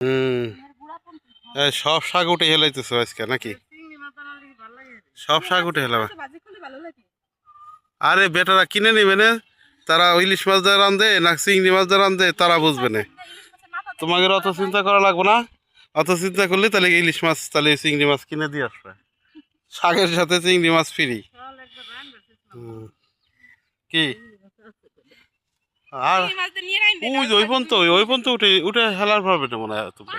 হুম, সব শাক উঠে হেলাইতেছো আজকে নাকি? সব শাক উঠে হেলাবে। আরে বেটারা কিনে নিবে না, তারা ইলিশ মাছ যা রান্ধে না চিংড়ি মাছ যা রান্ধে তারা বুঝবে না। তোমাকে অত চিন্তা করা লাগবে না। অত চিন্তা করলে তাহলে ইলিশ মাছ তাহলে চিংড়ি মাছ কিনে দিয়ে আসবে। শাকের সাথে চিংড়ি মাছ ফ্রি। কি আর ওই পর্যন্ত উঠে উঠে হেলার পারবে না মনে হয় তোমরা।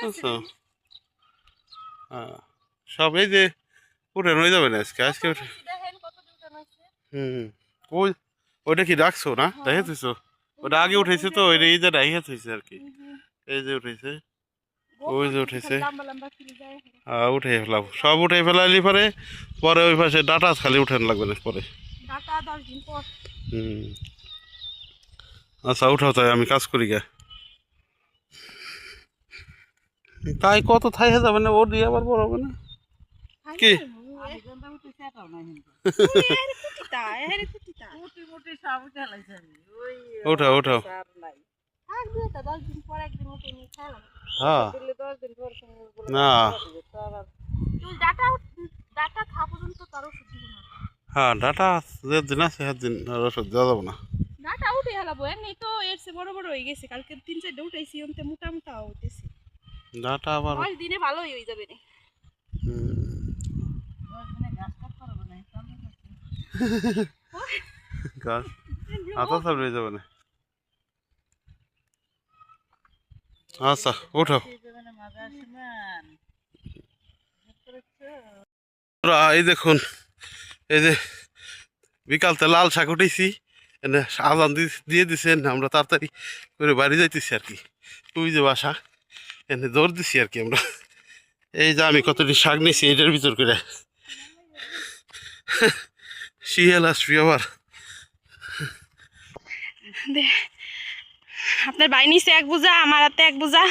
বুঝছো? হ্যাঁ, সব এই যে উঠে হয়ে যাবে না আজকে আজকে উঠে। হুম, ওই ওইটা কি রাখছো না দেখেছো? ওটা আগে উঠেছে তো ওই এই যে ডাইহাত হয়েছে আর কি। এই যে উঠেছে, ওই যে উঠেছে। উঠে ফেলাম, সব উঠে ফেলাইলি পরে পরে ওই পাশে ডাটা খালি উঠান লাগবে না পরে। হুম, আচ্ছা উঠাও, তাই আমি কাজ করি গে। তাই কত থাই হয়ে যাবে না, ও দিয়ে আবার বড় হবে না কি? উঠাও উঠাও। হ্যাঁ না, হ্যাঁ ডাটা যে দিন আছে সেদিন ওষুধ দেওয়া যাবে না। ডাটা উঠে হেলাবো এমনি তো এর চেয়ে বড় বড় হয়ে গেছে, কালকে 3-4টা উঠাইছি, ওনতে মোটা মোটা হইতেছে। ডাটা আবার 10 দিনে ভালোই হয়ে যাবে রে। গাছ আতা সব রয়ে যাবে না। আচ্ছা উঠাও। এই দেখুন, এই যে বিকালতে লাল শাক উঠেছি, এনে আজান দিয়ে দিছেন, আমরা তাড়াতাড়ি করে বাড়ি যাইতেছি আর কি। ওই যে বাসা, এনে দৌড় দিছি আর কি আমরা। এই যে আমি কতটি শাক নিয়েছি এটার ভিতর করে। শিয়াল আসবি আবার। আপনার বাই নিছে 1 বোঝা, আমার হাতে 1 বোঝা।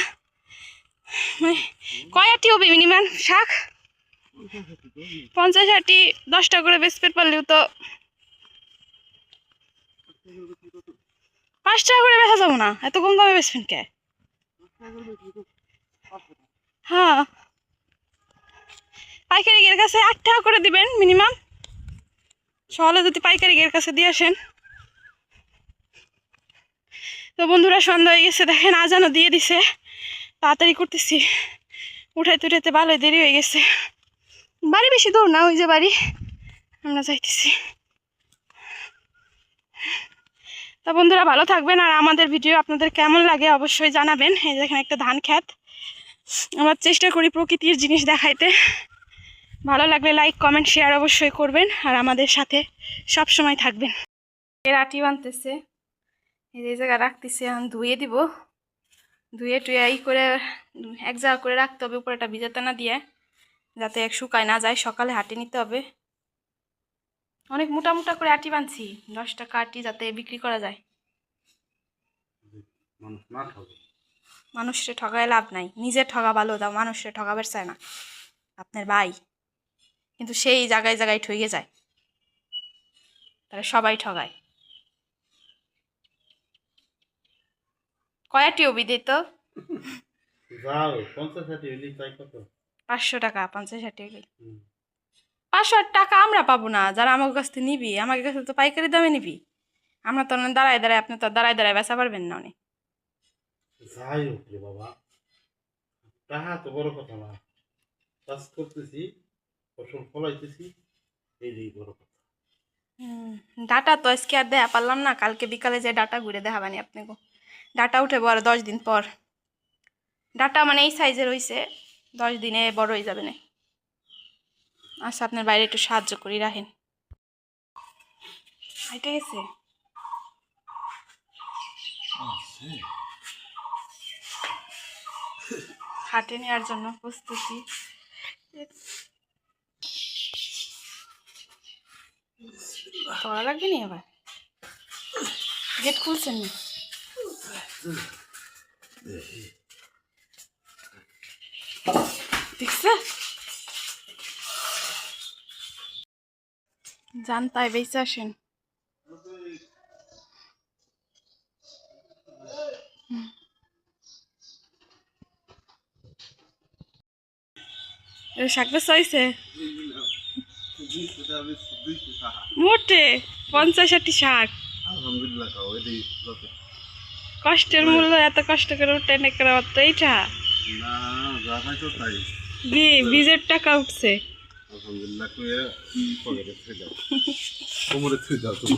কয় আটি হবে মিনিমাম শাক? 50 আটি 10টা করে বেচতে পারলেও তো 5 টাকা করে বেচা যাবো না? এত কম দামে বেচবেন কে? হ্যাঁ, পাইকারি এর কাছে 8 টাকা করে দিবেন মিনিমাম। সকালে যদি পাইকারি এর কাছে দিয়ে আসেন। তো বন্ধুরা সন্ধ্যা হয়ে গেছে, দেখেন আজানও দিয়ে দিছে, তাড়াতাড়ি করতেছি, উঠাইতে উঠাইতে ভালোই দেরি হয়ে গেছে। বাড়ি বেশি দূর না, ওই যে বাড়ি, আমরা যাইতেছি। তা বন্ধুরা ভালো থাকবেন, আর আমাদের ভিডিও আপনাদের কেমন লাগে অবশ্যই জানাবেন। এই দেখেন একটা ধান ক্ষেত, আমরা চেষ্টা করি প্রকৃতির জিনিস দেখাইতে। ভালো লাগলে লাইক কমেন্ট শেয়ার অবশ্যই করবেন, আর আমাদের সাথে সব সময় থাকবেন। এর আটি বানতেছে, এই জায়গা রাখতেছি, এখন ধুয়ে দিব। ধুয়ে টুয়ে করে এক জায়গা করে রাখতে হবে, উপরে একটা ভিজাতে না দিয়ে, যাতে এক শুকায় না যায়। সকালে হাটে নিতে হবে। অনেক মোটা মোটা করে আটি বানছি, 10 টাকা আটি, যাতে বিক্রি করা যায়। মানুষের ঠগায় লাভ নাই, নিজের ঠগা ভালো, দাও মানুষের ঠগাবার চায় না আপনার ভাই, কিন্তু সেই জায়গায় জায়গায় ঠগে যায়, তাহলে সবাই ঠগায়। কয়াটি অবি দে তো? 500 টাকা, 50-60 হইলে 500 টাকা আমরা পাবো না, যারা আমার কাছ থেকে নিবি, আমার কাছে তো পাইকারি দামে নিবি। আমরা তো দাঁড়ায় দাঁড়ায়, আপনি তো দাঁড়ায় দাঁড়ায় বেচা পারবেন না অনেক। যাই হোক রে বাবা, তাহা তো বড় কথা না, কাজ করতেছি, ফসল ফলাইতেছি, এই বড় কথা। ডাটা তো আজকে আর দেখা পারলাম না, কালকে বিকালে যে ডাটা ঘুরে দেখাবানি আপনাকে। ডাটা উঠে বড় 10 দিন পর, ডাটা মানে এই সাইজের হয়েছে, 10 দিনে বড় হয়ে যাবে না। আচ্ছা আপনার বাইরে একটু সাহায্য করি, রাখেন। হাইটে গেছে হাটে নেওয়ার জন্য প্রস্তুতি। তোলা লাগবে নি আবার, গেট খুলছেন না? দেখছে যান, তাই বেঁচে আসেন। শাক বেচা হয়েছে মোটে 50-60 শাক। আলহামদুলিল্লাহ খাও এটাই যত। কষ্টের মূল্য, এত কষ্ট করে উঠে নেকড়া অত এইটা না যা খাইছো তাই। বীজের টাকা উঠছে। আলহামদুলিল্লাহ কইয়া পকেটে থুই দাও, কোমরে থুই দাও তুমি।